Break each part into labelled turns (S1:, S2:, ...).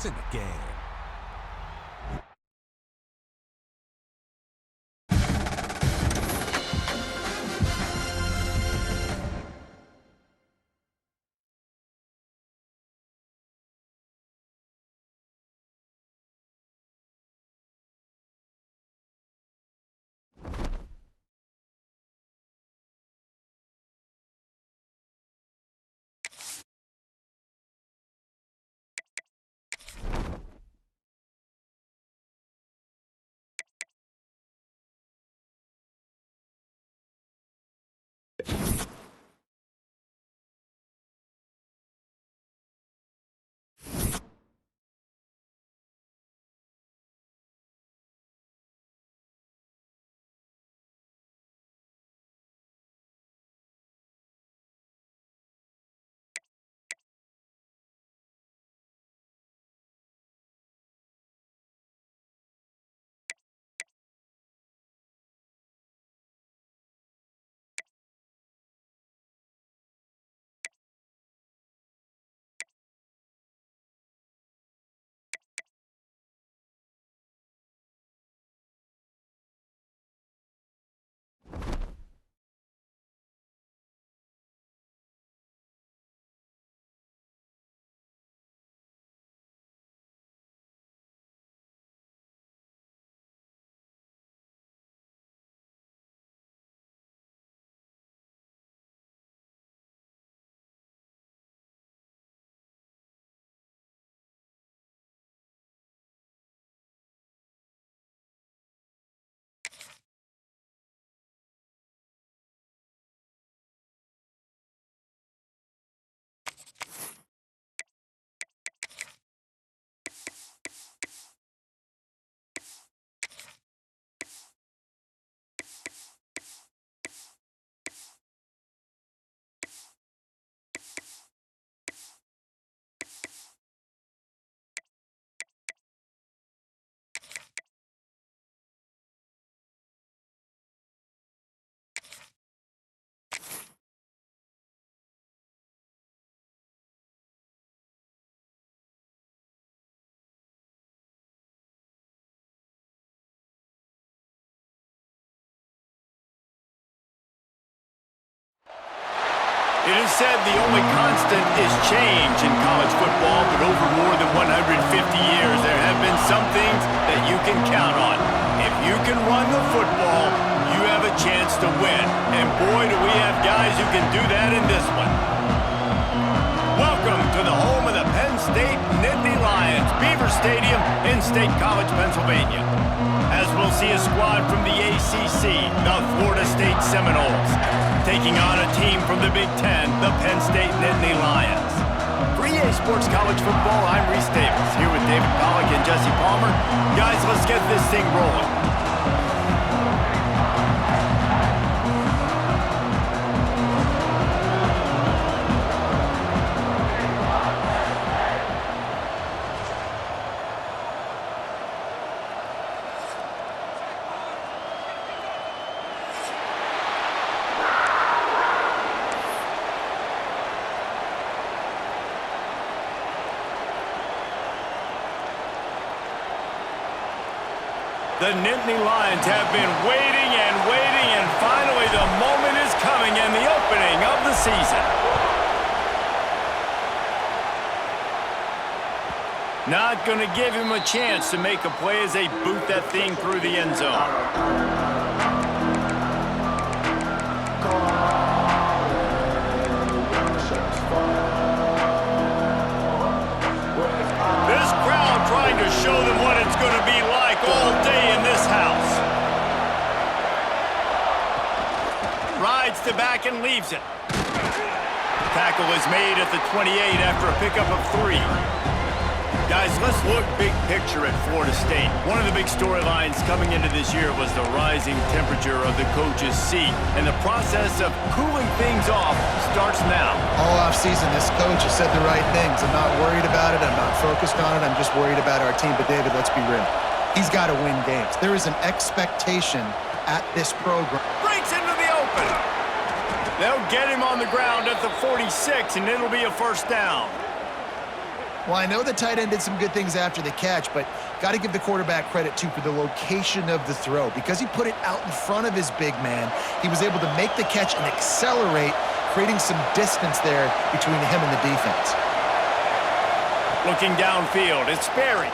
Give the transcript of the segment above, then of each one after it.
S1: in the game.
S2: It is said the only constant is change in college football, but over more than 150 years, there have been some things that you can count on. If you can run the football, you have a chance to win. And boy, do we have guys who can do that in this one. Welcome to the home of the Penn State Nittany Lions, Beaver Stadium in State College, Pennsylvania. As we'll see a squad from the ACC, the Florida State Seminoles, taking on a team from the Big Ten, the Penn State Nittany Lions. For EA Sports College Football, I'm Reese Davis, here with David Pollack and Jesse Palmer. Guys, let's get this thing rolling. The Nittany Lions have been waiting, and finally the moment is coming and the opening of the season. Not going to give him a chance to make a play as they boot that thing through the end zone. This crowd trying to show them what it's going to be like all day in this house. Rides to back and leaves it. Tackle is made at the 28 after a pickup of 3. Guys, let's look big picture at Florida State. One of the big storylines coming into this year was the rising temperature of the coach's seat, and the process of cooling things off starts now.
S3: All offseason, this coach has said the right things. I'm not worried about it. I'm not focused on it. I'm just worried about our team. But, David, let's be real. He's got to win games. There is an expectation at this program.
S2: Breaks into the open. They'll get him on the ground at the 46, and it'll be a first down.
S3: Well, I know the tight end did some good things after the catch, but got to give the quarterback credit, too, for the location of the throw. Because he put it out in front of his big man, he was able to make the catch and accelerate, creating some distance there between him and the defense.
S2: Looking downfield, it's Sperry.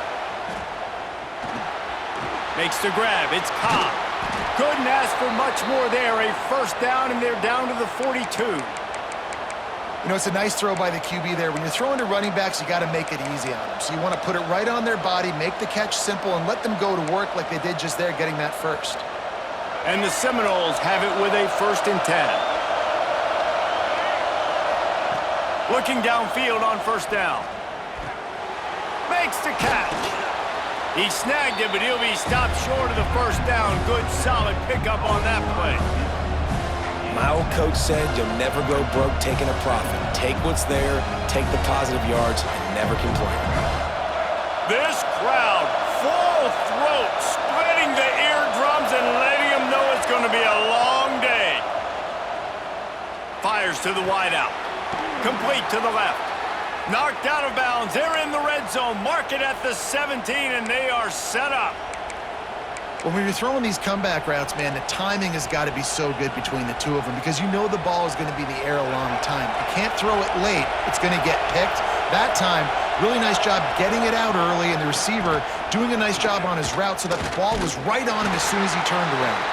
S2: Makes the grab, it's Cobb. Couldn't ask for much more there. A first down, and they're down to the 42.
S3: You know, it's a nice throw by the QB there. When you're throwing to running backs, you got to make it easy on them. So you want to put it right on their body, make the catch simple, and let them go to work like they did just there, getting that first.
S2: And the Seminoles have it with a 1st and 10. Looking downfield on 1st down. Makes the catch. He snagged it, but he'll be stopped short of the 1st down. Good, solid pickup on that play.
S1: My old coach said you'll never go broke taking a profit. Take what's there, take the positive yards, and never complain.
S2: This crowd, full throat, splitting the eardrums and letting them know it's going to be a long day. Fires to the wideout. Complete to the left. Knocked out of bounds. They're in the red zone. Mark it at the 17, and they are set up.
S3: When you're throwing these comeback routes, man, the timing has got to be so good between the two of them because you know the ball is going to be in the air a long time. If you can't throw it late, it's going to get picked. That time, really nice job getting it out early, and the receiver doing a nice job on his route so that the ball was right on him as soon as he turned around.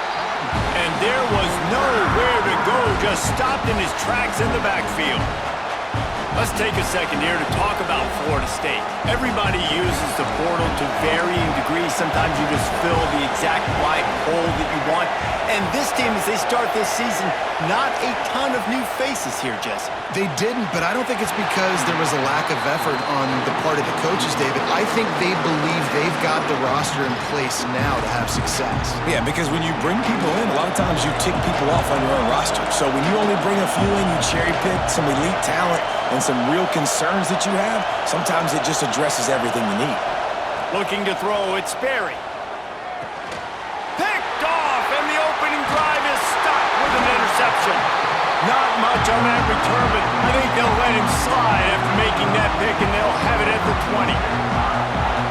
S2: And there was nowhere to go, just stopped in his tracks in the backfield. Let's take a second here to talk about Florida State. Everybody uses the portal to varying degrees. Sometimes you just fill the exact right hole that you want. And this team, as they start this season, not a ton of new faces here, Jesse.
S3: They didn't, but I don't think it's because there was a lack of effort on the part of the coaches, David. I think they believe they've got the roster in place now to have success.
S1: Yeah, because when you bring people in, a lot of times you tick people off on your own roster. So when you only bring a few in, you cherry pick some elite talent and some real concerns that you have, sometimes it just addresses everything you need.
S2: Looking to throw, it's Sperry. Picked off, and the opening drive is stopped with an interception. Not much on that return, but I think they'll let him slide after making that pick, and they'll have it at the 20.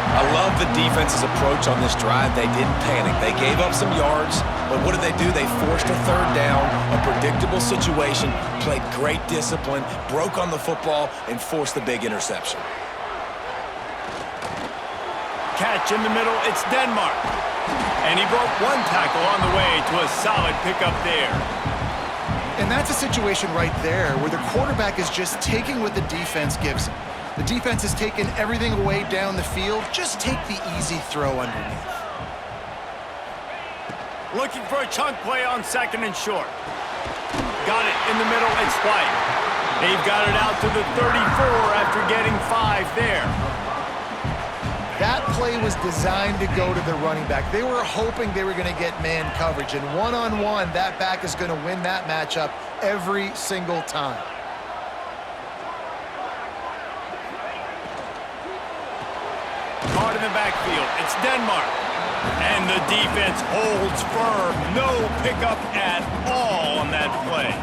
S1: I love the defense's approach on this drive. They didn't panic. They gave up some yards, but what did they do? They forced a 3rd down, a predictable situation, played great discipline, broke on the football, and forced the big interception.
S2: Catch in the middle, it's Denmark. And he broke one tackle on the way to a solid pickup there.
S3: And that's a situation right there where the quarterback is just taking what the defense gives him. The defense has taken everything away down the field. Just take the easy throw underneath.
S2: Looking for a chunk play on 2nd and short. Got it in the middle, it's White. They've got it out to the 34 after getting 5 there.
S3: That play was designed to go to the running back. They were hoping they were going to get man coverage, and one-on-one, that back is going to win that matchup every single time.
S2: Caught in the backfield, it's Denmark. And the defense holds firm. No pickup at all on that play.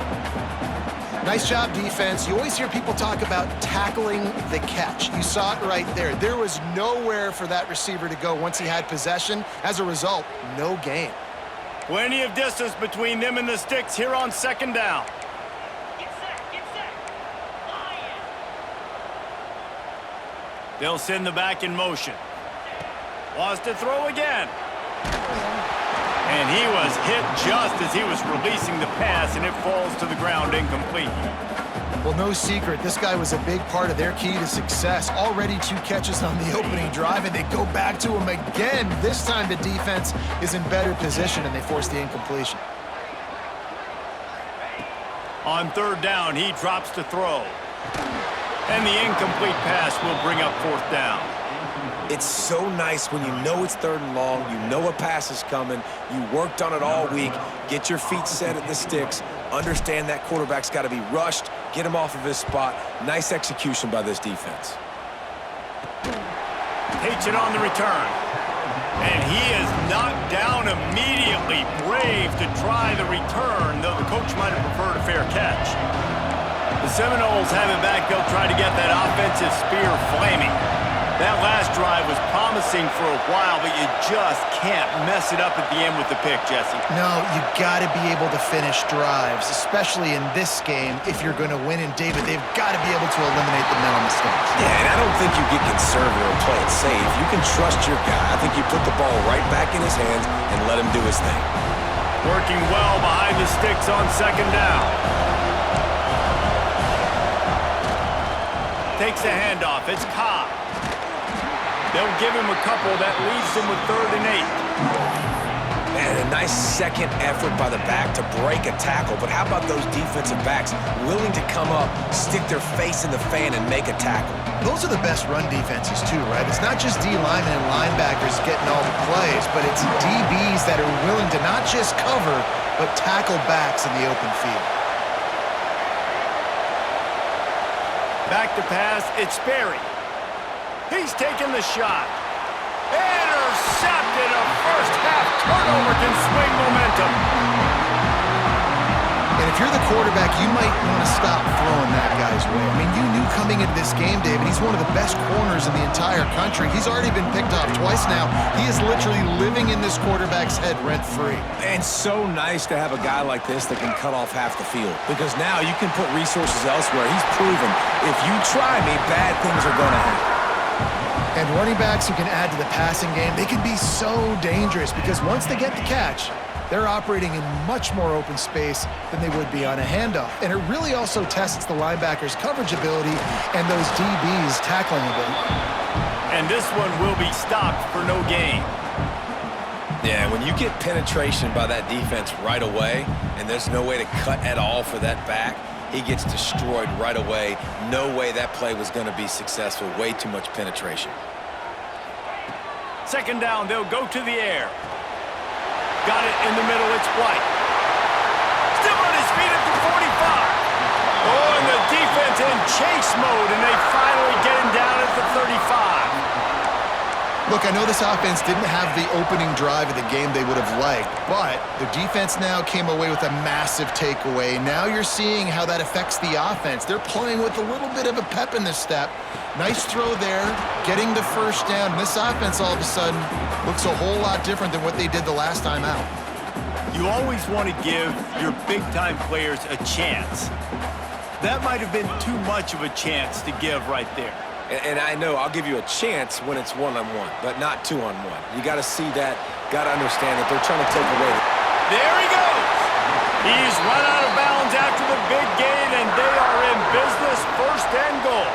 S3: Nice job, defense. You always hear people talk about tackling the catch. You saw it right there. There was nowhere for that receiver to go once he had possession. As a result, no gain.
S2: Plenty of distance between them and the sticks here on 2nd down.
S4: Get set.
S2: They'll send the back in motion. Wants to throw again. And he was hit just as he was releasing the pass, and it falls to the ground incomplete.
S3: Well, no secret, this guy was a big part of their key to success. Already 2 catches on the opening drive, and they go back to him again. This time the defense is in better position, and they force the incompletion.
S2: On 3rd down, he drops to throw. And the incomplete pass will bring up 4th down.
S1: It's so nice when you know it's 3rd and long, you know a pass is coming, you worked on it all week, get your feet set at the sticks, understand that quarterback's got to be rushed, get him off of his spot. Nice execution by this defense.
S2: Takes it on the return. And he is knocked down immediately. Brave to try the return, though the coach might have preferred a fair catch. The Seminoles have it back. They'll try to get that offensive spear flaming. That last drive was promising for a while, but you just can't mess it up at the end with the pick, Jesse.
S3: No, you got to be able to finish drives, especially in this game if you're going to win. And, David, they've got to be able to eliminate the mental mistakes.
S1: Yeah, and I don't think you get conservative or play it safe. You can trust your guy. I think you put the ball right back in his hands and let him do his thing.
S2: Working well behind the sticks on second down. Takes the handoff. It's Cobb. They'll give him a couple. That leaves him with 3rd and 8.
S1: Man, a nice second effort by the back to break a tackle. But how about those defensive backs willing to come up, stick their face in the fan, and make a tackle?
S3: Those are the best run defenses, too, right? It's not just D linemen and linebackers getting all the plays, but it's DBs that are willing to not just cover, but tackle backs in the open field.
S2: Back to pass. It's Sperry. He's taking the shot. Intercepted. A first-half turnover can swing momentum.
S3: And if you're the quarterback, you might want to stop throwing that guy's way. I mean, you knew coming into this game, David, he's one of the best corners in the entire country. He's already been picked off twice now. He is literally living in this quarterback's head rent-free.
S1: And so nice to have a guy like this that can cut off half the field. Because now you can put resources elsewhere. He's proven, if you try me, bad things are going to happen.
S3: And running backs who can add to the passing game, they can be so dangerous because once they get the catch, they're operating in much more open space than they would be on a handoff. And it really also tests the linebackers' coverage ability and those DBs' tackling ability.
S2: And this one will be stopped for no gain.
S1: Yeah, when you get penetration by that defense right away, and there's no way to cut at all for that back, he gets destroyed right away. No way that play was going to be successful. Way too much penetration.
S2: Second down, they'll go to the air. Got it in the middle, it's White. Still on his feet at the 45. Oh, and the defense in chase mode, and they finally get him down at the 35.
S3: Look, I know this offense didn't have the opening drive of the game they would have liked, but the defense now came away with a massive takeaway. Now you're seeing how that affects the offense. They're playing with a little bit of a pep in their step. Nice throw there, getting the first down. And this offense all of a sudden looks a whole lot different than what they did the last time out.
S2: You always want to give your big-time players a chance. That might have been too much of a chance to give right there.
S1: And I know I'll give you a chance when it's one-on-one, but not two-on-one. You got to see that, got to understand that they're trying to take away.
S2: There he goes. He's run out of bounds after the big gain, and they are in business, 1st and goal.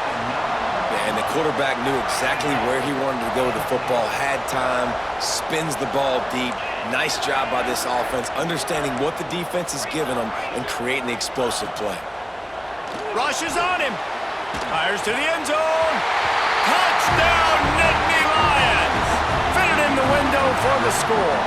S1: Yeah, and the quarterback knew exactly where he wanted to go with the football, had time, spins the ball deep. Nice job by this offense, understanding what the defense is giving them and creating the explosive play.
S2: Rush is on him. Fires to the end zone. Touchdown, Nittany Lions. Fitted in the window for the score.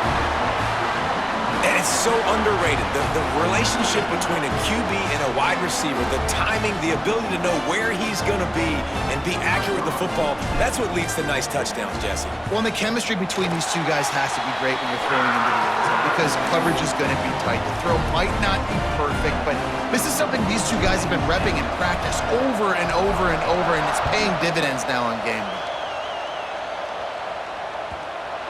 S1: And it's so underrated. The relationship between a QB and a wide receiver, the timing, the ability to know where he's going to be and be accurate with the football, that's what leads to nice touchdowns, Jesse.
S3: Well, and the chemistry between these two guys has to be great when you're throwing into the end zone because coverage is going to be tight. The throw might not be perfect, but this is something these two guys have been repping in practice over and over and over, and it's paying dividends now on game day.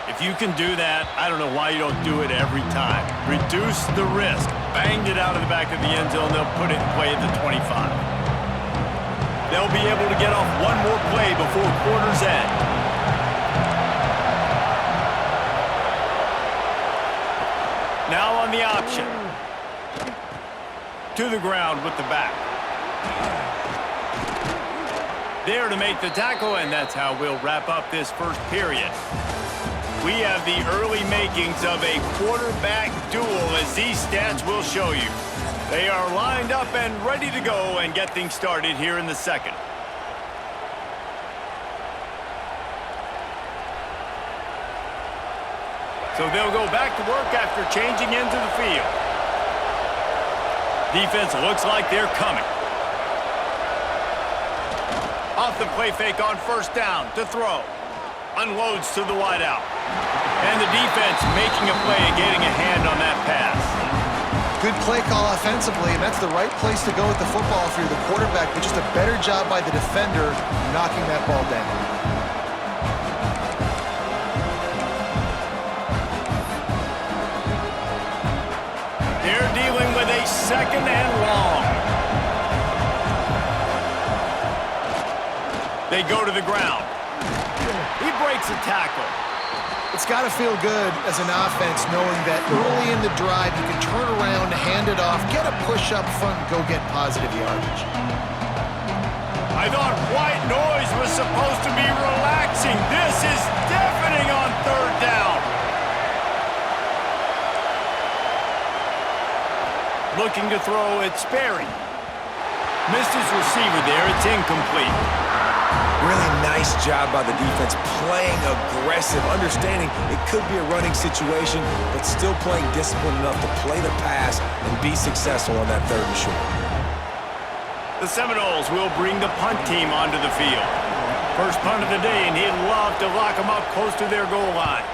S2: If you can do that, I don't know why you don't do it every time. Reduce the risk. Banged it out of the back of the end zone. They'll put it in play at the 25. They'll be able to get off one more play before quarter's end. Now on the option. To the ground with the back. There to make the tackle, and that's how we'll wrap up this first period. We have the early makings of a quarterback duel, as these stats will show you. They are lined up and ready to go and get things started here in the second. So they'll go back to work after changing into the field. Defense looks like they're coming. Off the play fake on 1st down to throw. Unloads to the wideout. And the defense making a play and getting a hand on that pass.
S3: Good play call offensively, and that's the right place to go with the football if you're the quarterback, but just a better job by the defender knocking that ball down.
S2: They're dealing with a 2nd and long. They go to the ground. He breaks a tackle.
S3: It's got to feel good as an offense knowing that early in the drive you can turn around, hand it off, get a push up front, and go get positive yardage.
S2: I thought white noise was supposed to be relaxing. This is deafening on 3rd down. Looking to throw, it's Sperry. Missed his receiver there. It's incomplete.
S1: Really nice job by the defense, playing aggressive, understanding it could be a running situation, but still playing disciplined enough to play the pass and be successful on that 3rd and short.
S2: The Seminoles will bring the punt team onto the field. First punt of the day, and he'd love to lock them up close to their goal line.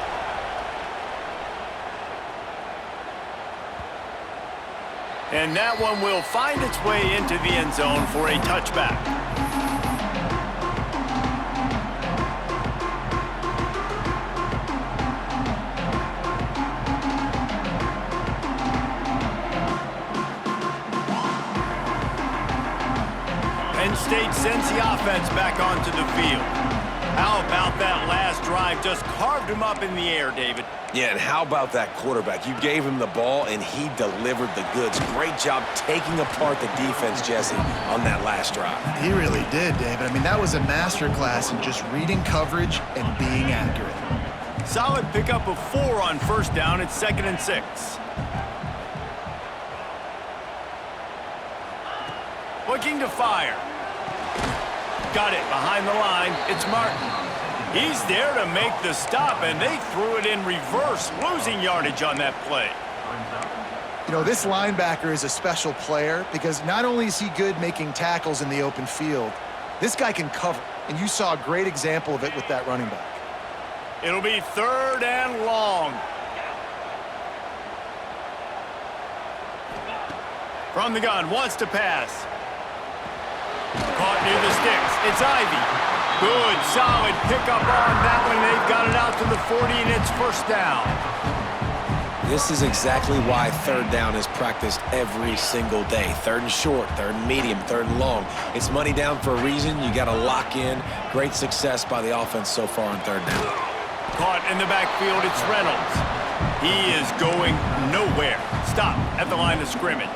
S2: And that one will find its way into the end zone for a touchback. Penn State sends the offense back onto the field. How about that last drive? Just carved him up in the air, David.
S1: Yeah, and how about that quarterback? You gave him the ball, and he delivered the goods. Great job taking apart the defense, Jesse, on that last drive.
S3: He really did, David. I mean, that was a masterclass in just reading coverage and being accurate.
S2: Solid pickup of 4 on 1st down. It's 2nd and 6. Looking to fire. Got it behind the line. It's Martin. He's there to make the stop, and they threw it in reverse, losing yardage on that play.
S3: You know, this linebacker is a special player because not only is he good making tackles in the open field, this guy can cover, and you saw a great example of it with that running back.
S2: It'll be 3rd and long. From the gun, wants to pass. Caught near the sticks. It's Ivy. Good, solid pickup on that one. They've got it out to the 40, and it's 1st down.
S1: This is exactly why 3rd down is practiced every single day. 3rd and short, 3rd and medium, 3rd and long. It's money down for a reason. You got to lock in. Great success by the offense so far on 3rd down.
S2: Caught in the backfield, it's Reynolds. He is going nowhere. Stop at the line of scrimmage.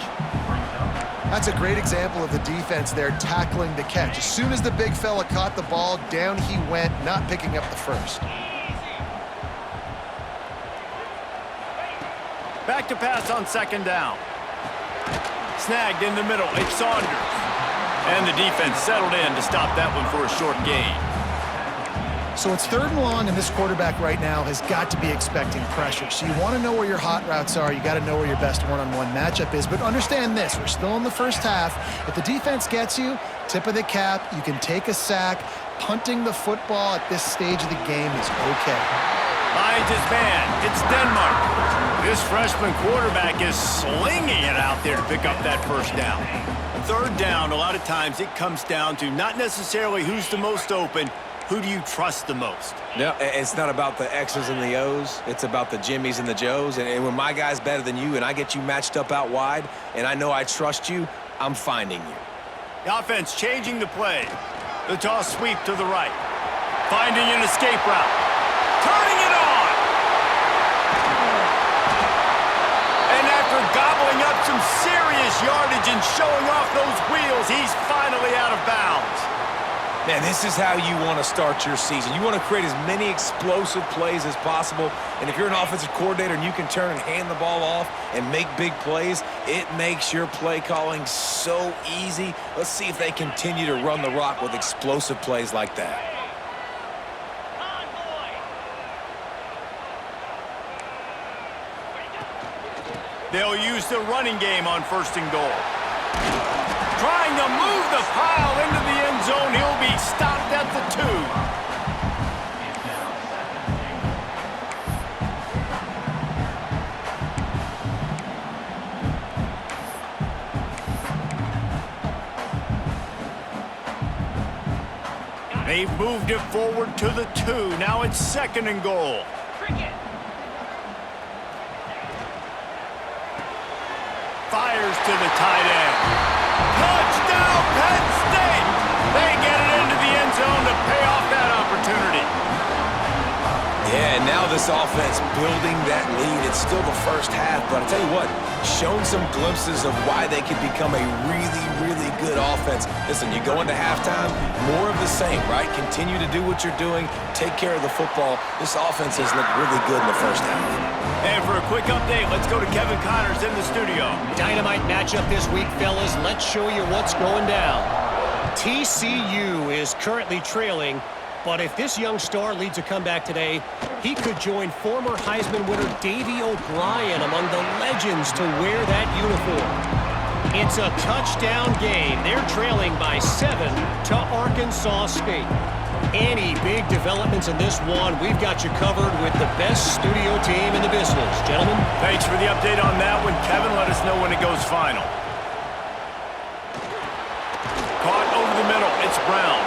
S3: That's a great example of the defense there tackling the catch. As soon as the big fella caught the ball, down he went, not picking up the first.
S2: Back to pass on 2nd down. Snagged in the middle, it's Saunders. And the defense settled in to stop that one for a short gain.
S3: So it's 3rd and long, and this quarterback right now has got to be expecting pressure. So you want to know where your hot routes are. You got to know where your best one-on-one matchup is. But understand this, we're still in the 1st half. If the defense gets you, tip of the cap, you can take a sack. Punting the football at this stage of the game is okay.
S2: Finds his man. It's Denmark. This freshman quarterback is slinging it out there to pick up that 1st down. 3rd down, a lot of times it comes down to not necessarily who's the most open, who do you trust the most?
S1: No, it's not about the X's and the O's. It's about the Jimmies and the Joes. And when my guy's better than you and I get you matched up out wide and I know I trust you, I'm finding you.
S2: The offense changing the play. The toss sweep to the right. Finding an escape route. Turning it on! And after gobbling up some serious yardage and showing off those wheels, he's finally out of bounds.
S1: Man, this is how you want to start your season. You want to create as many explosive plays as possible. And if you're an offensive coordinator and you can turn and hand the ball off and make big plays, it makes your play calling so easy. Let's see if they continue to run the rock with explosive plays like that.
S2: They'll use the running game on 1st and goal. Trying to move the pile into the end zone. He'll be stopped at the 2. They've moved it forward to the 2. Now it's 2nd and goal.
S4: Cricket.
S2: Fires to the tight end. Touchdown, Penn State! They get it into the end zone to pay off that opportunity.
S1: Yeah, and now this offense building that lead. It's still the first half, but I'll tell you what, shown some glimpses of why they could become a really, really good offense. Listen, you go into halftime, more of the same, right? Continue to do what you're doing, take care of the football. This offense has looked really good in the first half.
S2: And for a quick update, let's go to Kevin Connors in the studio.
S5: Dynamite matchup this week, fellas. Let's show you what's going down. TCU is currently trailing, but if this young star leads a comeback today, he could join former Heisman winner Davey O'Brien among the legends to wear that uniform. It's a touchdown game. They're trailing by 7 to Arkansas State. Any big developments in this one, we've got you covered with the best studio team in the business. Gentlemen.
S2: Thanks for the update on that one. Kevin, let us know when it goes final. Caught over the middle. It's Brown.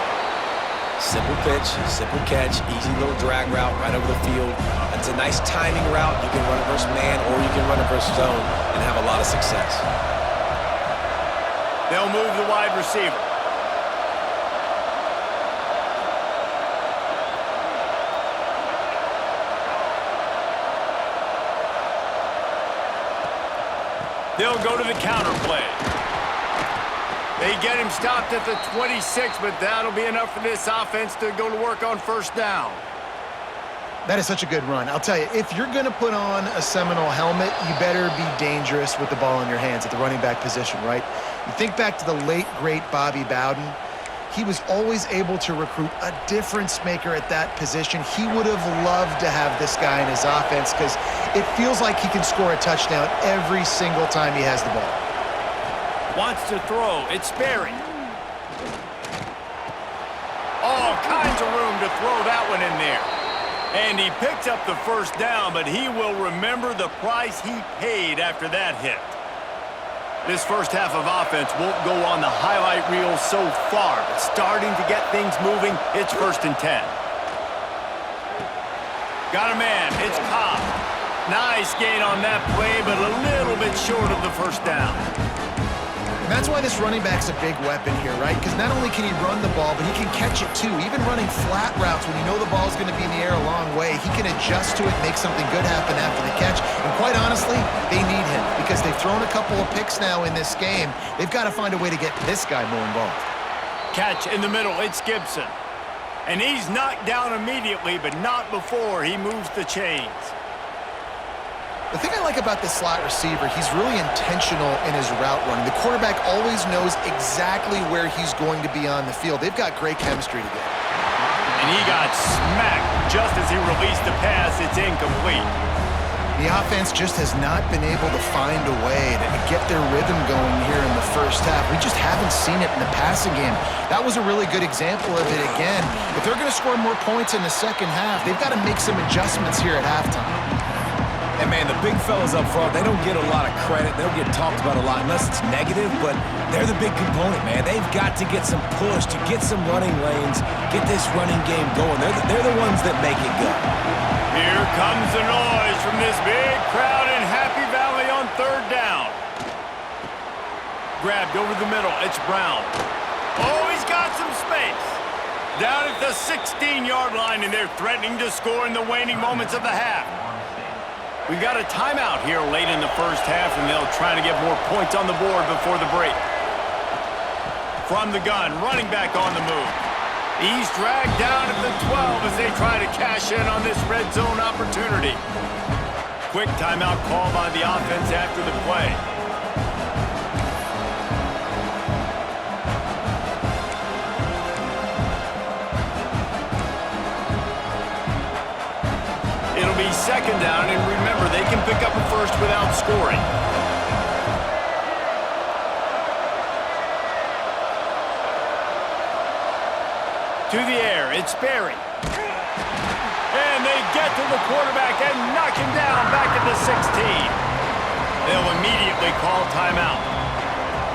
S1: Simple pitch, simple catch, easy little drag route right over the field. It's a nice timing route. You can run it versus man or you can run it versus zone and have a lot of success.
S2: They'll move the wide receiver. They'll go to the counter play. They get him stopped at the 26, but that'll be enough for this offense to go to work on first down.
S3: That is such a good run. I'll tell you, if you're going to put on a Seminole helmet, you better be dangerous with the ball in your hands at the running back position, right? You think back to the late, great Bobby Bowden. He was always able to recruit a difference maker at that position. He would have loved to have this guy in his offense because it feels like he can score a touchdown every single time he has the ball.
S2: Wants to throw. It's Sperry. All kinds of room to throw that one in there. And he picked up the first down, but he will remember the price he paid after that hit. This first half of offense won't go on the highlight reel so far, but starting to get things moving, it's 1st and 10. Got a man. It's Cobb. Nice gain on that play, but a little bit short of the first down.
S3: And that's why this running back's a big weapon here, right? Because not only can he run the ball, but he can catch it too. Even running flat routes when you know the ball's going to be in the air a long way, he can adjust to it, make something good happen after the catch. And quite honestly, they need him because they've thrown a couple of picks now in this game. They've got to find a way to get this guy more involved.
S2: Catch in the middle. It's Gibson. And he's knocked down immediately, but not before he moves the chains.
S3: The thing I like about this slot receiver, he's really intentional in his route running. The quarterback always knows exactly where he's going to be on the field. They've got great chemistry together.
S2: And he got smacked just as he released the pass. It's incomplete.
S3: The offense just has not been able to find a way to get their rhythm going here in the first half. We just haven't seen it in the passing game. That was a really good example of it again. If they're going to score more points in the second half, they've got to make some adjustments here at halftime.
S1: And, man, the big fellas up front, they don't get a lot of credit. They don't get talked about a lot unless it's negative, but they're the big component, man. They've got to get some push, to get some running lanes, get this running game going. They're the ones that make it go.
S2: Here comes the noise from this big crowd in Happy Valley on 3rd down. Grabbed over the middle. It's Brown. Oh, he's got some space. Down at the 16-yard line, and they're threatening to score in the waning moments of the half. We've got a timeout here late in the first half, and they'll try to get more points on the board before the break. From the gun, running back on the move. He's dragged down at the 12 as they try to cash in on this red zone opportunity. Quick timeout call by the offense after the play. It'll be 2nd down, and remember, they can pick up a first without scoring. To the air, it's Sperry. And they get to the quarterback and knock him down back at the 16. They'll immediately call timeout.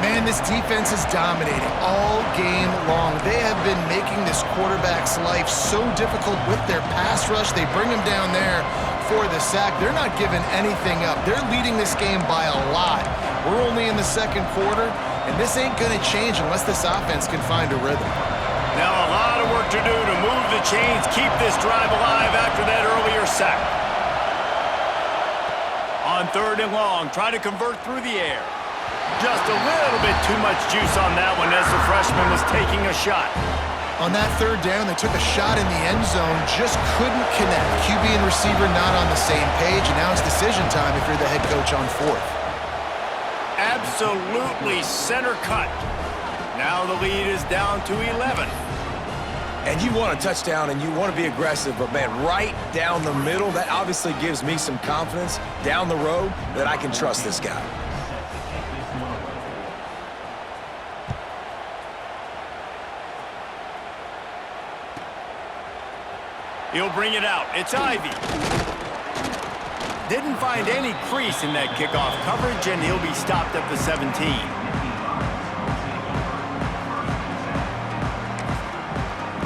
S3: Man, this defense is dominating all game long. They have been making this quarterback's life so difficult with their pass rush. They bring him down there for the sack. They're not giving anything up. They're leading this game by a lot. We're only in the second quarter, and this ain't going to change unless this offense can find a rhythm.
S2: Now a lot of work to do to move the chains, keep this drive alive after that earlier sack. On 3rd and long, try to convert through the air. Just a little bit too much juice on that one as the freshman was taking a shot.
S3: On that 3rd down, they took a shot in the end zone, just couldn't connect. QB and receiver not on the same page, and now it's decision time if you're the head coach on 4th.
S2: Absolutely center cut. Now the lead is down to 11.
S1: And you want a touchdown and you want to be aggressive, but man, right down the middle, that obviously gives me some confidence down the road that I can trust this guy.
S2: He'll bring it out. It's Ivy. Didn't find any crease in that kickoff coverage, and he'll be stopped at the 17.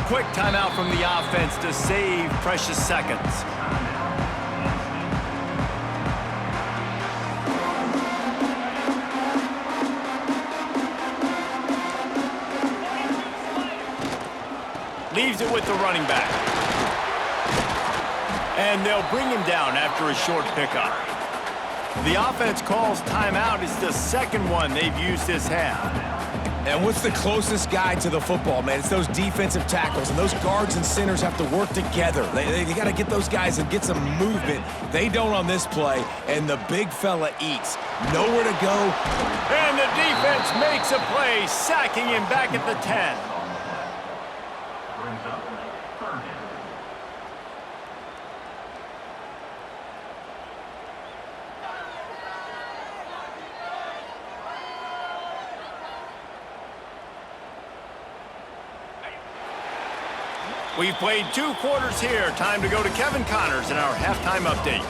S2: Quick timeout from the offense to save precious seconds. Leaves it with the running back. And they'll bring him down after a short pickup. The offense calls timeout. It's the second one they've used this half.
S1: And what's the closest guy to the football, man? It's those defensive tackles, and those guards and centers have to work together. They got to get those guys and get some movement. They don't on this play, and the big fella eats. Nowhere to go.
S2: And the defense makes a play, sacking him back at the 10. We've played 2 quarters here. Time to go to Kevin Connors in our halftime update.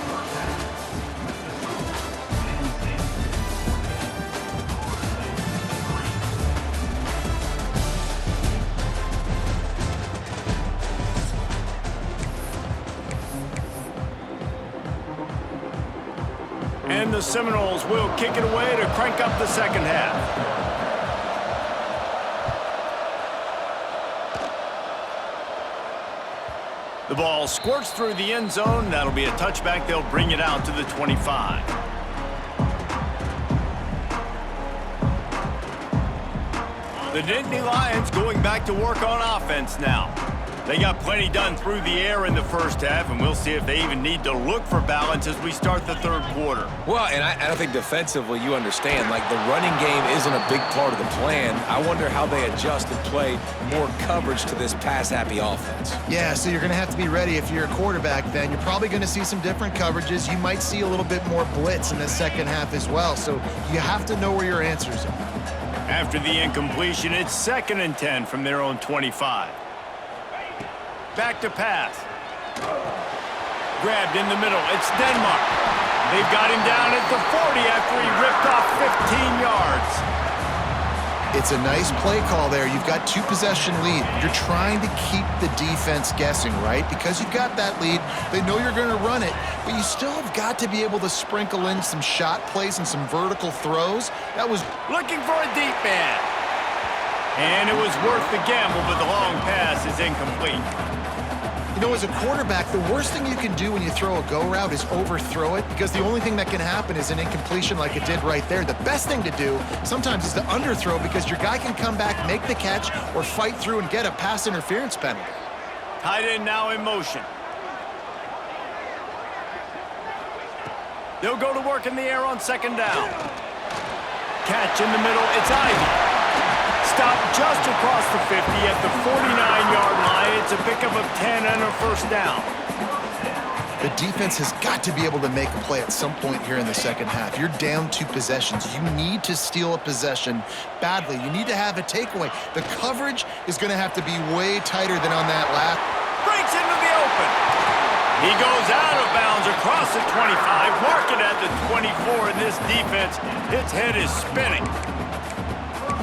S2: And the Seminoles will kick it away to crank up the second half. The ball squirts through the end zone. That'll be a touchback. They'll bring it out to the 25. The Nittany Lions going back to work on offense now. They got plenty done through the air in the first half, and we'll see if they even need to look for balance as we start the third quarter.
S1: Well, and I think defensively, you understand, like the running game isn't a big part of the plan. I wonder how they adjust and play more coverage to this pass-happy offense.
S3: Yeah, so you're going to have to be ready if you're a quarterback then. You're probably going to see some different coverages. You might see a little bit more blitz in the second half as well, so you have to know where your answers are.
S2: After the incompletion, it's 2nd and 10 from their own 25. Back to pass. Grabbed in the middle. It's Denmark. They've got him down at the 40 after he ripped off 15 yards.
S3: It's a nice play call there. You've got 2-possession lead. You're trying to keep the defense guessing, right? Because you've got that lead. They know you're going to run it, but you still have got to be able to sprinkle in some shot plays and some vertical throws. That was
S2: looking for a deep man. And it was worth the gamble, but the long pass is incomplete.
S3: You know, as a quarterback, the worst thing you can do when you throw a go route is overthrow it, because the only thing that can happen is an incompletion like it did right there. The best thing to do sometimes is to underthrow, because your guy can come back, make the catch, or fight through and get a pass interference penalty.
S2: Tight end now in motion. They'll go to work in the air on 2nd down. Catch in the middle. It's Ivy. Stopped just across the 50 at the 49-yard line. It's a pickup of 10 and a first down.
S3: The defense has got to be able to make a play at some point here in the second half. You're down 2 possessions. You need to steal a possession badly. You need to have a takeaway. The coverage is going to have to be way tighter than on that last.
S2: Breaks into the open. He goes out of bounds across the 25, marking at the 24, and this defense, its head is spinning.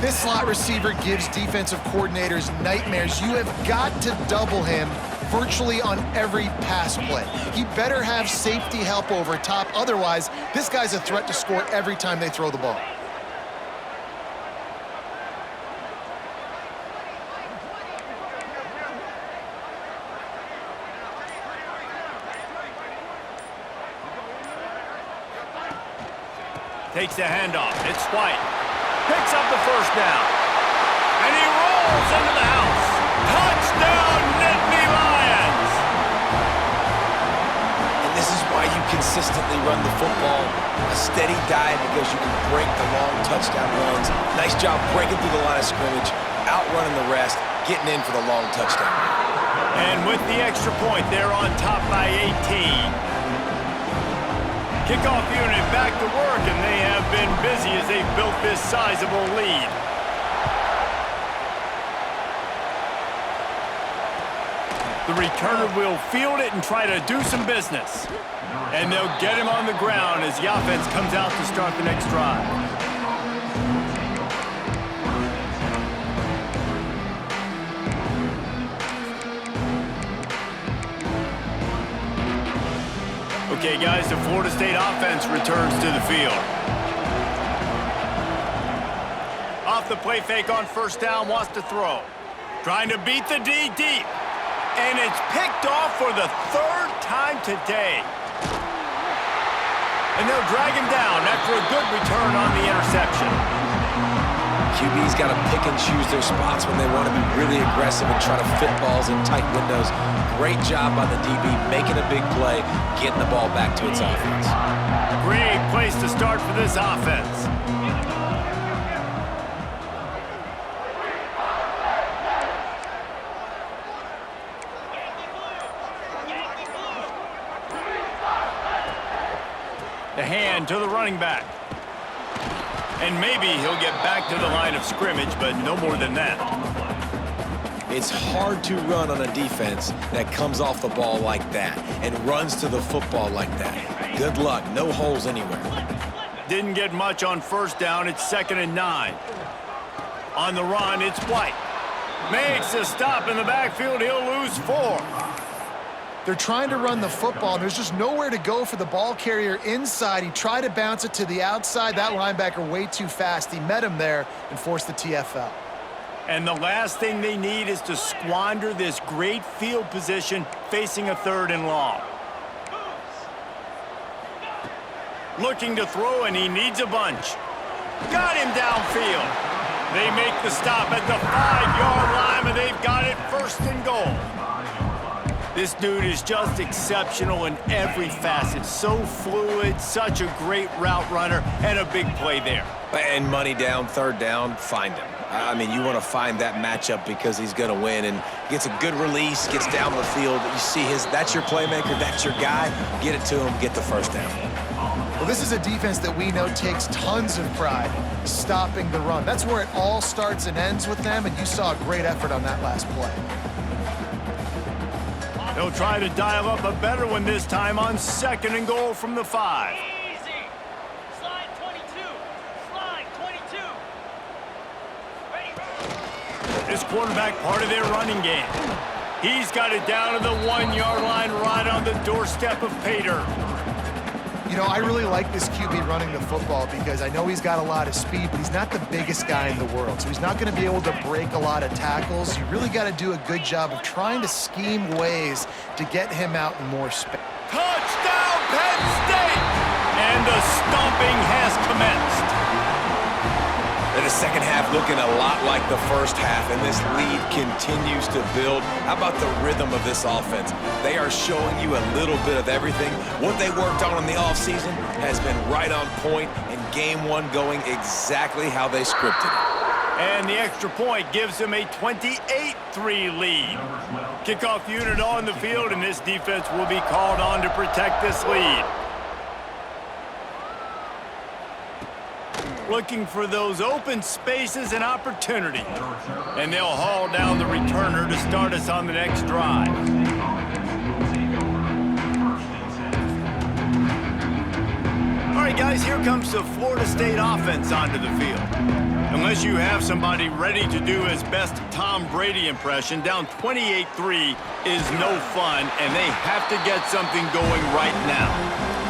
S3: This slot receiver gives defensive coordinators nightmares. You have got to double him virtually on every pass play. He better have safety help over top. Otherwise, this guy's a threat to score every time they throw the ball.
S2: Takes the handoff. It's White. Picks up the first down. And he rolls into the house. Touchdown, Nittany Lions!
S1: And this is why you consistently run the football. A steady diet because you can break the long touchdown runs. Nice job breaking through the line of scrimmage, outrunning the rest, getting in for the long touchdown.
S2: And with the extra point, they're on top by 18. Kickoff unit back to work, and they have been busy as they've built this sizable lead. The returner will field it and try to do some business. And they'll get him on the ground as the offense comes out to start the next drive. Okay, guys, the Florida State offense returns to the field. Off the play fake on first down, wants to throw. Trying to beat the D deep. And it's picked off for the third time today. And they'll drag him down after a good return on the interception.
S1: QB's got to pick and choose their spots when they want to be really aggressive and try to fit balls in tight windows. Great job by the DB making a big play, getting the ball back to its offense.
S2: Great place to start for this offense. The hand to the running back. And maybe he'll get back to the line of scrimmage, but no more than that.
S1: It's hard to run on a defense that comes off the ball like that and runs to the football like that. Good luck. No holes anywhere.
S2: Didn't get much on first down. It's 2nd and 9. On the run, it's White. Makes a stop in the backfield. He'll lose 4.
S3: They're trying to run the football, and there's just nowhere to go for the ball carrier inside. He tried to bounce it to the outside. That linebacker way too fast. He met him there and forced the TFL.
S2: And the last thing they need is to squander this great field position facing a 3rd and long. Looking to throw, and he needs a bunch. Got him downfield. They make the stop at the 5-yard line, and they've got it 1st and goal. This dude is just exceptional in every facet. So fluid, such a great route runner, and a big play there.
S1: And money down, 3rd down, find him. I mean, you want to find that matchup because he's going to win and gets a good release, gets down the field. You see that's your playmaker, that's your guy. Get it to him, get the 1st down.
S3: Well, this is a defense that we know takes tons of pride stopping the run. That's where it all starts and ends with them, and you saw a great effort on that last play.
S2: They'll try to dial up a better one this time on 2nd and goal from the 5.
S4: Easy. Slide 22. Slide 22. Ready.
S2: This quarterback part of their running game. He's got it down to the 1-yard line right on the doorstep of Pater.
S3: You know, I really like this QB running the football because I know he's got a lot of speed, but he's not the biggest guy in the world. So he's not going to be able to break a lot of tackles. You really got to do a good job of trying to scheme ways to get him out in more space.
S2: Touchdown, Penn State! And the stomping has commenced.
S1: And the second half looking a lot like the first half, and this lead continues to build. How about the rhythm of this offense? They are showing you a little bit of everything. What they worked on in the offseason has been right on point, and game 1 going exactly how they scripted it.
S2: And the extra point gives them a 28-3 lead. Kickoff unit on the field, and this defense will be called on to protect this lead. Looking for those open spaces and opportunity. And they'll haul down the returner to start us on the next drive. All right, guys, here comes the Florida State offense onto the field. Unless you have somebody ready to do his best Tom Brady impression, down 28-3 is no fun, and they have to get something going right now.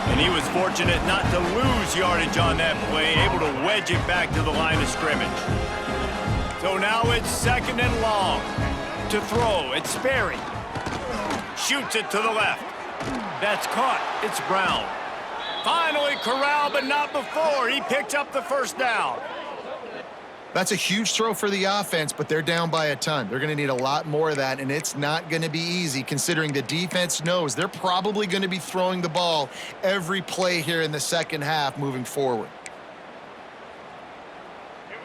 S2: And he was fortunate not to lose yardage on that play, able to wedge it back to the line of scrimmage. So now it's 2nd and long. To throw, it's Sperry. Shoots it to the left. That's caught. It's Brown. Finally corralled, but not before. He picked up the first down.
S3: That's a huge throw for the offense, but they're down by a ton. They're going to need a lot more of that, and it's not going to be easy considering the defense knows they're probably going to be throwing the ball every play here in the second half moving forward.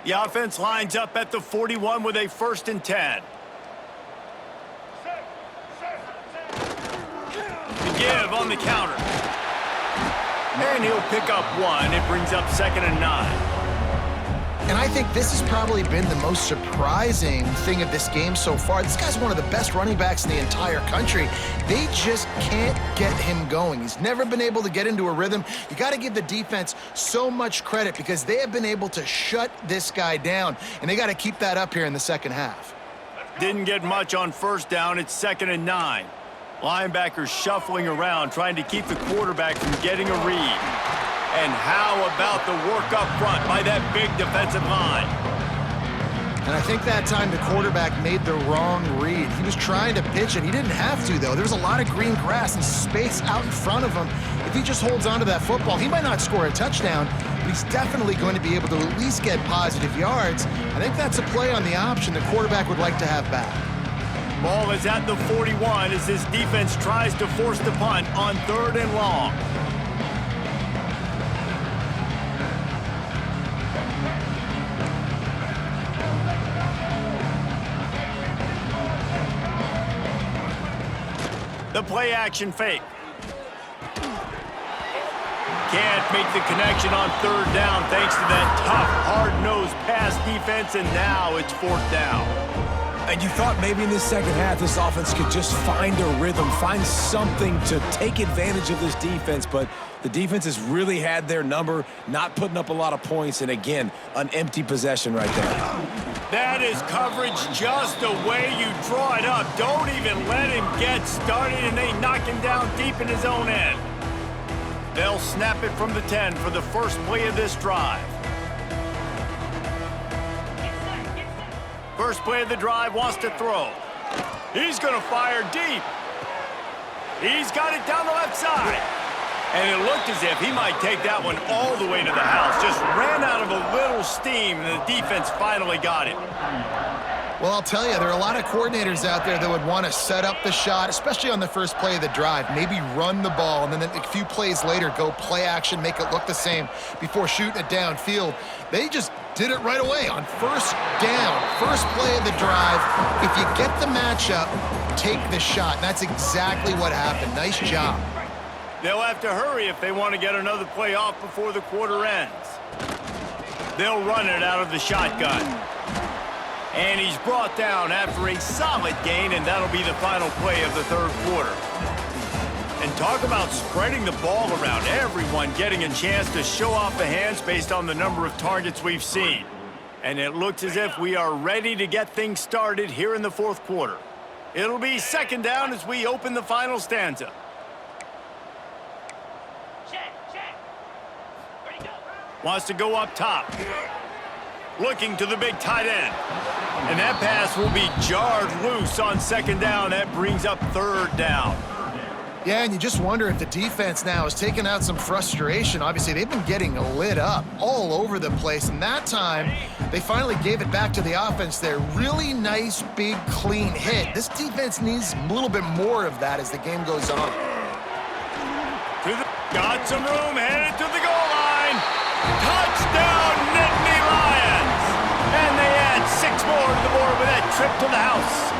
S2: The offense lines up at the 41 with a 1st and 10. To give on the counter. And he'll pick up 1. It brings up 2nd and 9.
S3: And I think this has probably been the most surprising thing of this game so far. This guy's one of the best running backs in the entire country. They just can't get him going. He's never been able to get into a rhythm. You got to give the defense so much credit because they have been able to shut this guy down, and they got to keep that up here in the second half.
S2: Didn't get much on 1st down. It's 2nd and 9. Linebackers shuffling around, trying to keep the quarterback from getting a read. And how about the work up front by that big defensive line?
S3: And I think that time the quarterback made the wrong read. He was trying to pitch it. He didn't have to, though. There's a lot of green grass and space out in front of him. If he just holds on to that football, he might not score a touchdown, but he's definitely going to be able to at least get positive yards. I think that's a play on the option the quarterback would like to have back.
S2: Ball is at the 41 as this defense tries to force the punt on 3rd and long. The play action fake. Can't make the connection on 3rd down thanks to that tough, hard-nosed pass defense, and now it's 4th down.
S1: And you thought maybe in this second half this offense could just find a rhythm, find something to take advantage of this defense, but the defense has really had their number, not putting up a lot of points, and again, an empty possession right there.
S2: That is coverage just the way you draw it up. Don't even let him get started, and they knock him down deep in his own end. They'll snap it from the 10 for the first play of this drive. First play of the drive, wants to throw. He's going to fire deep. He's got it down the left side. And it looked as if he might take that one all the way to the house. Just ran out of a little steam, and the defense finally got him.
S3: Well, I'll tell you, there are a lot of coordinators out there that would want to set up the shot, especially on the first play of the drive, maybe run the ball, and then a few plays later go play action, make it look the same before shooting it downfield. They just did it right away on 1st down, first play of the drive. If you get the matchup, take the shot. And that's exactly what happened. Nice job.
S2: They'll have to hurry if they want to get another play off before the quarter ends. They'll run it out of the shotgun. And he's brought down after a solid gain, and that'll be the final play of the 3rd quarter. And talk about spreading the ball around, everyone getting a chance to show off the hands based on the number of targets we've seen. And it looks as if we are ready to get things started here in the 4th quarter. It'll be 2nd down as we open the final stanza. Wants to go up top. Looking to the big tight end. And that pass will be jarred loose on 2nd down. That brings up 3rd down.
S3: Yeah, and you just wonder if the defense now is taking out some frustration. Obviously, they've been getting lit up all over the place, and that time, they finally gave it back to the offense there. Really nice, big, clean hit. This defense needs a little bit more of that as the game goes on.
S2: Got some room, headed to the goal line. Touchdown, Nittany Lions! And they add 6 more to the board with that trip to the house.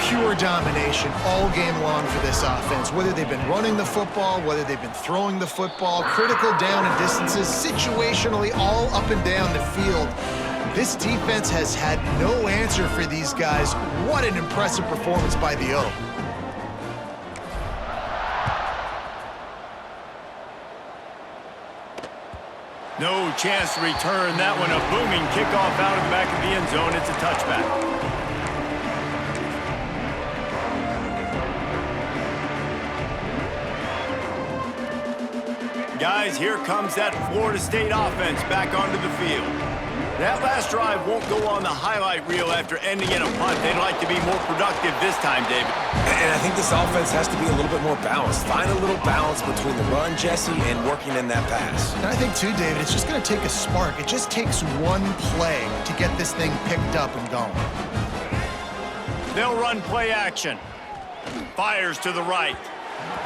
S3: Pure domination all game long for this offense. Whether they've been running the football, whether they've been throwing the football, critical down and distances, situationally all up and down the field. This defense has had no answer for these guys. What an impressive performance by the O.
S2: No chance to return that one. A booming kickoff out of the back of the end zone. It's a touchback. Guys, here comes that Florida State offense back onto the field. That last drive won't go on the highlight reel after ending in a punt. They'd like to be more productive this time, David.
S1: And I think this offense has to be a little bit more balanced. Find a little balance between the run, Jesse, and working in that pass.
S3: And I think, too, David, it's just going to take a spark. It just takes one play to get this thing picked up and going.
S2: They'll run play action. Fires to the right.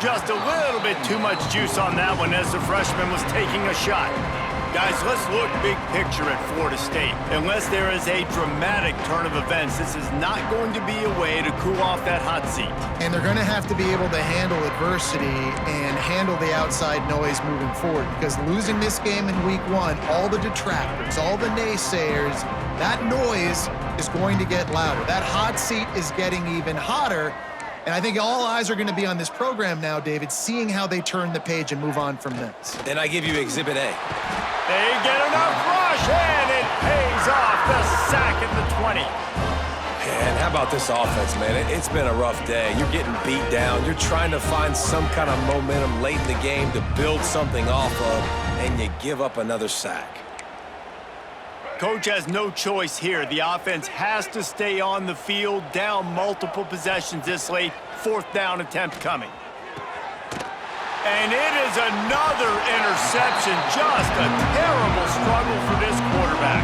S2: Just a little bit too much juice on that one as the freshman was taking a shot. Guys, let's look big picture at Florida State. Unless there is a dramatic turn of events, this is not going to be a way to cool off that hot seat.
S3: And they're going to have to be able to handle adversity and handle the outside noise moving forward, because losing this game in week 1, all the detractors, all the naysayers, that noise is going to get louder. That hot seat is getting even hotter. And I think all eyes are going to be on this program now, David, seeing how they turn the page and move on from this.
S1: Then I give you Exhibit A.
S2: They get enough rush, and it pays off. The sack at the 20.
S1: And how about this offense, man? It's been a rough day. You're getting beat down. You're trying to find some kind of momentum late in the game to build something off of, and you give up another sack.
S2: Coach has no choice here. The offense has to stay on the field, down multiple possessions this late. 4th down attempt coming. And it is another interception. Just a terrible struggle for this quarterback.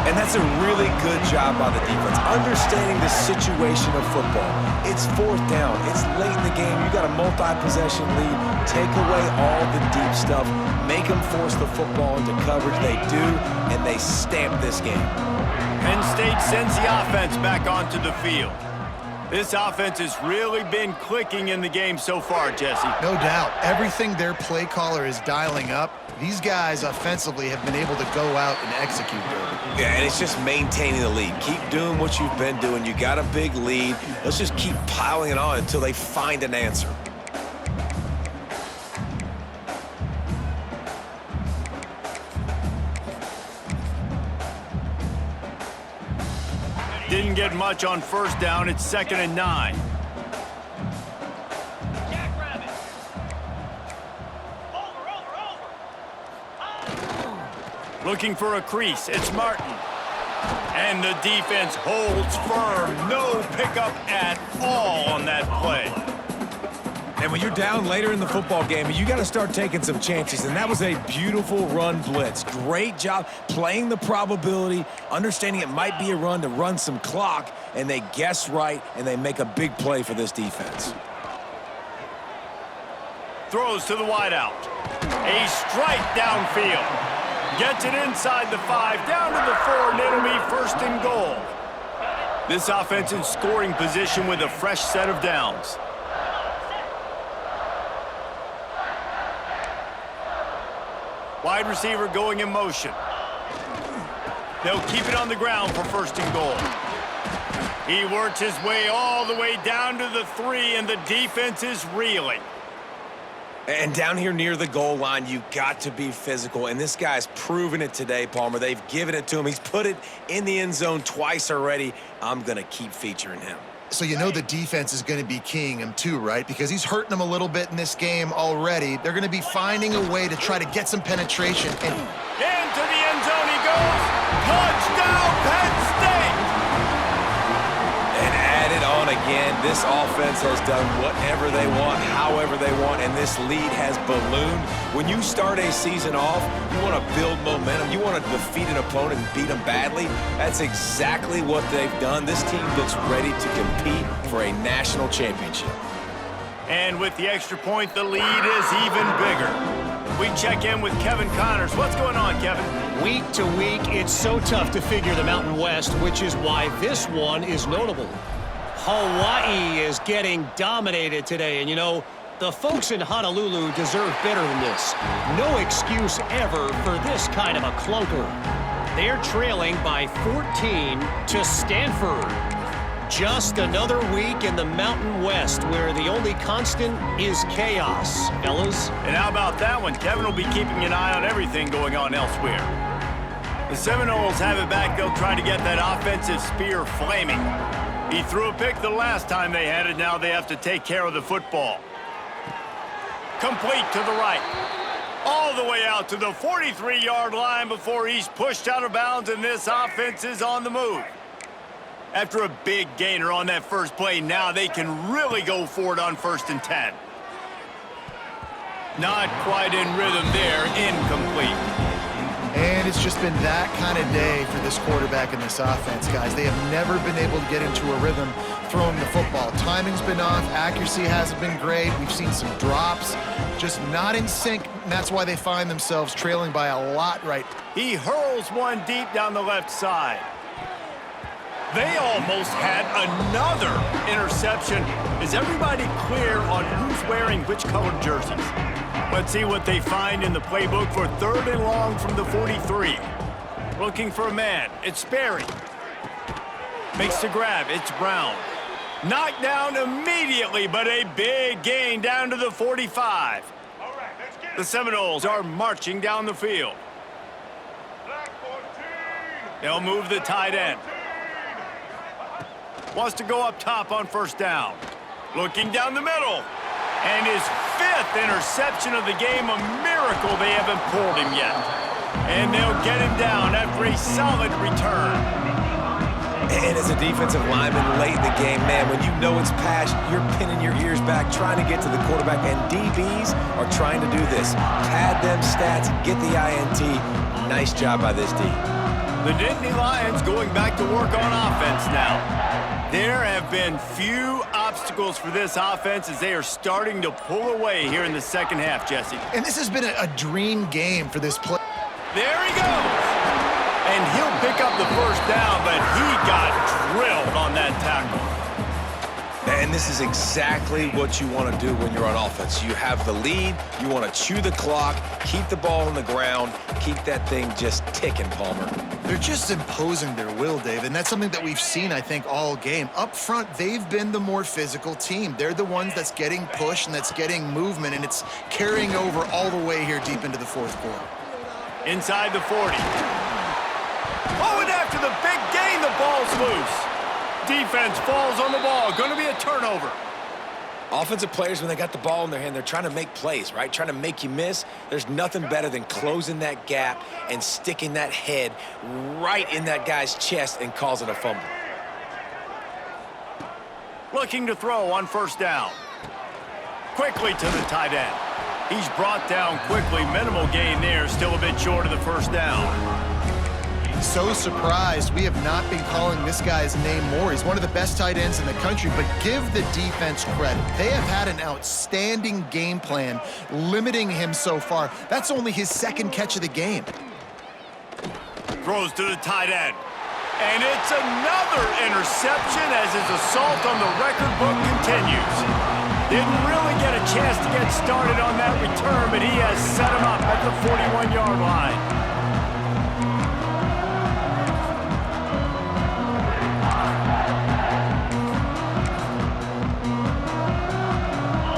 S1: And that's a really good job by the defense, understanding the situation of football. It's 4th down. It's late in the game. You got a multi-possession lead. Take away all the deep stuff. Make them force the football into coverage. They do, and they stamp this game.
S2: Penn State sends the offense back onto the field. This offense has really been clicking in the game so far, Jesse.
S3: No doubt. Everything their play caller is dialing up, these guys offensively have been able to go out and execute, David.
S1: Yeah, and it's just maintaining the lead. Keep doing what you've been doing. You got a big lead. Let's just keep piling it on until they find an answer.
S2: Didn't get much on 1st down. It's 2nd and 9.
S4: Jackrabbit. Over.
S2: Looking for a crease. It's Martin. And the defense holds firm. No pickup at all on that play.
S1: And when you're down later in the football game, you got to start taking some chances. And that was a beautiful run blitz. Great job playing the probability, understanding it might be a run to run some clock, and they guess right, and they make a big play for this defense.
S2: Throws to the wideout. A strike downfield. Gets it inside the 5, down to the 4, and it'll be 1st and goal. This offense in scoring position with a fresh set of downs. Wide receiver going in motion. They'll keep it on the ground for 1st and goal. He works his way all the way down to the 3, and the defense is reeling.
S1: And down here near the goal line, you got to be physical. And this guy's proven it today, Palmer. They've given it to him. He's put it in the end zone twice already. I'm going to keep featuring him.
S3: So you know the defense is going to be keying him too, right? Because he's hurting them a little bit in this game already. They're going to be finding a way to try to get some penetration. And
S2: into the end zone he goes. Touchdown, Penn State!
S1: And add it on again. This offense has done whatever they want, however they want, and this lead has ballooned. When you start a season off, you want to build momentum. You want to defeat an opponent and beat them badly. That's exactly what they've done. This team looks ready to compete for a national championship.
S2: And with the extra point, the lead is even bigger. We check in with Kevin Connors. What's going on, Kevin?
S5: Week to week, it's so tough to figure the Mountain West, which is why this one is notable. Hawaii is getting dominated today, and you know, the folks in Honolulu deserve better than this. No excuse ever for this kind of a clunker. They're trailing by 14 to Stanford. Just another week in the Mountain West where the only constant is chaos, fellas.
S2: And how about that one? Kevin will be keeping an eye on everything going on elsewhere. The Seminoles have it back. They'll try to get that offensive spear flaming. He threw a pick the last time they had it. Now they have to take care of the football. Complete to the right. All the way out to the 43-yard line before he's pushed out of bounds, and this offense is on the move. After a big gainer on that first play, now they can really go for it on 1st and 10. Not quite in rhythm there, incomplete.
S3: And it's just been that kind of day for this quarterback and this offense, guys. They have never been able to get into a rhythm throwing the football. Timing's been off. Accuracy hasn't been great. We've seen some drops. Just not in sync, and that's why they find themselves trailing by a lot right.
S2: He hurls one deep down the left side. They almost had another interception. Is everybody clear on who's wearing which colored jerseys? Let's see what they find in the playbook for 3rd and long from the 43. Looking for a man. It's Sperry. Makes the grab. It's Brown. Knocked down immediately, but a big gain down to the 45. The Seminoles are marching down the field. They'll move the tight end. Wants to go up top on 1st down. Looking down the middle. And his 5th interception of the game, a miracle they haven't pulled him yet. And they'll get him down after a solid return.
S1: And as a defensive lineman late in the game, man, when you know it's pass, you're pinning your ears back, trying to get to the quarterback, and DBs are trying to do this. Pad them stats, get the INT. Nice job by this D.
S2: The Nittany Lions going back to work on offense now. There have been few obstacles for this offense as they are starting to pull away here in the 2nd half, Jesse.
S3: And this has been a dream game for this play.
S2: There he goes. And he'll pick up the 1st down, but he got drilled on that tackle.
S1: And this is exactly what you want to do when you're on offense. You have the lead, you want to chew the clock, keep the ball on the ground, keep that thing just ticking, Palmer.
S3: They're just imposing their will, Dave, and that's something that we've seen, I think, all game. Up front, they've been the more physical team. They're the ones that's getting pushed and that's getting movement, and it's carrying over all the way here deep into the 4th quarter.
S2: Inside the 40. Oh, and after the big gain, the ball's loose. Defense falls on the ball. Going to be a turnover.
S1: Offensive players, when they got the ball in their hand, they're trying to make plays, right? Trying to make you miss. There's nothing better than closing that gap and sticking that head right in that guy's chest and causing a fumble.
S2: Looking to throw on 1st down. Quickly to the tight end. He's brought down quickly. Minimal gain there. Still a bit short of the 1st down.
S3: So surprised we have not been calling this guy's name more. He's one of the best tight ends in the country, but give the defense credit. They have had an outstanding game plan limiting him so far. That's only his 2nd catch of the game.
S2: Throws to the tight end. And it's another interception as his assault on the record book continues. Didn't really get a chance to get started on that return, but he has set him up at the 41-yard line.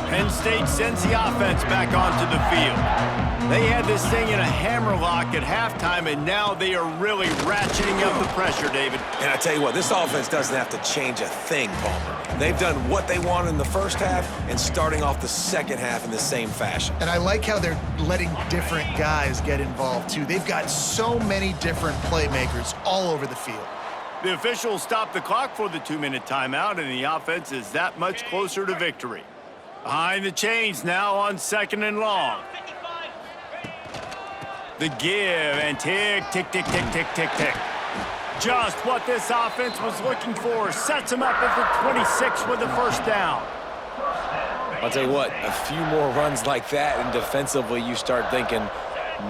S2: Penn State sends the offense back onto the field. They had this thing in a hammerlock at halftime, and now they are really ratcheting up the pressure, David.
S1: And I tell you what, this offense doesn't have to change a thing, Palmer. They've done what they wanted in the 1st half and starting off the 2nd half in the same fashion.
S3: And I like how they're letting different guys get involved, too. They've got so many different playmakers all over the field.
S2: The officials stop the clock for the 2-minute timeout, and the offense is that much closer to victory. Behind the chains now on 2nd and long. The give and tick, tick, tick, tick, tick, tick, tick. Just what this offense was looking for. Sets him up at the 26 with the 1st down.
S1: I'll tell you what, a few more runs like that, and defensively you start thinking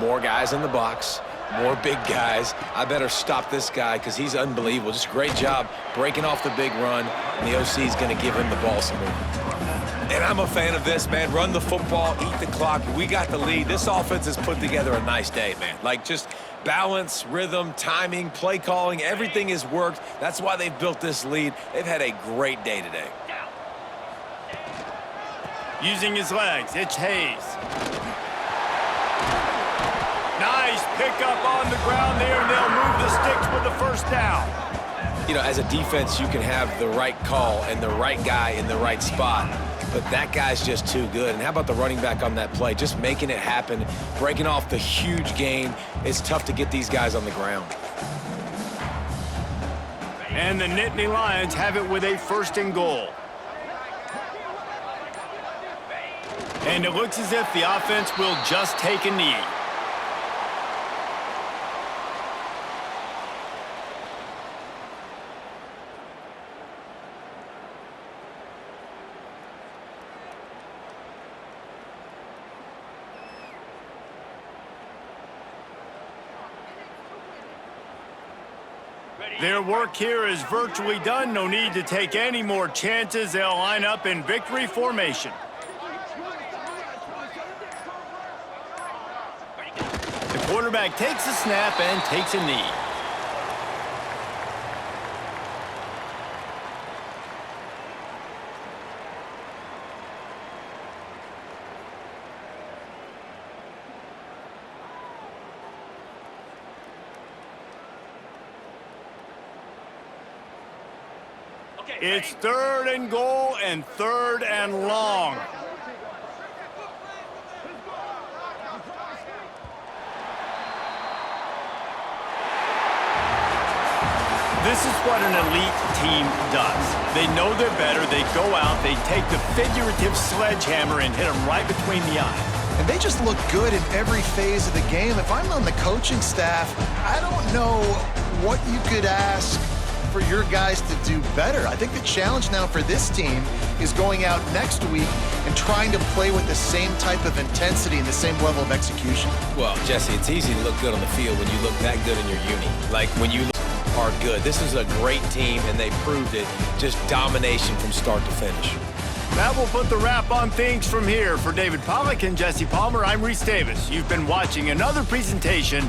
S1: more guys in the box, more big guys. I better stop this guy because he's unbelievable. Just a great job breaking off the big run, and the OC is going to give him the ball some more. And I'm a fan of this, man. Run the football, eat the clock. We got the lead. This offense has put together a nice day, man. Like, just balance, rhythm, timing, play calling, everything has worked. That's why they've built this lead. They've had a great day today.
S2: Using his legs, it's Hayes. Nice pickup on the ground there, and they'll move the sticks with the first down.
S1: You know, as a defense, you can have the right call and the right guy in the right spot, but that guy's just too good. And how about the running back on that play? Just making it happen, breaking off the huge gain. It's tough to get these guys on the ground.
S2: And the Nittany Lions have it with a 1st and goal. And it looks as if the offense will just take a knee. Their work here is virtually done. No need to take any more chances. They'll line up in victory formation. The quarterback takes a snap and takes a knee. It's 3rd and goal and 3rd and long. This is what an elite team does. They know they're better. They go out, they take the figurative sledgehammer and hit them right between the eyes.
S3: And they just look good in every phase of the game. If I'm on the coaching staff, I don't know what you could ask for your guys to do better. I think the challenge now for this team is going out next week and trying to play with the same type of intensity and the same level of execution.
S1: Well, Jesse, it's easy to look good on the field when you look that good in your uni. Like, when you are good. This is a great team, and they proved it. Just domination from start to finish.
S2: That will put the wrap on things from here. For David Pollack and Jesse Palmer, I'm Reese Davis. You've been watching another presentation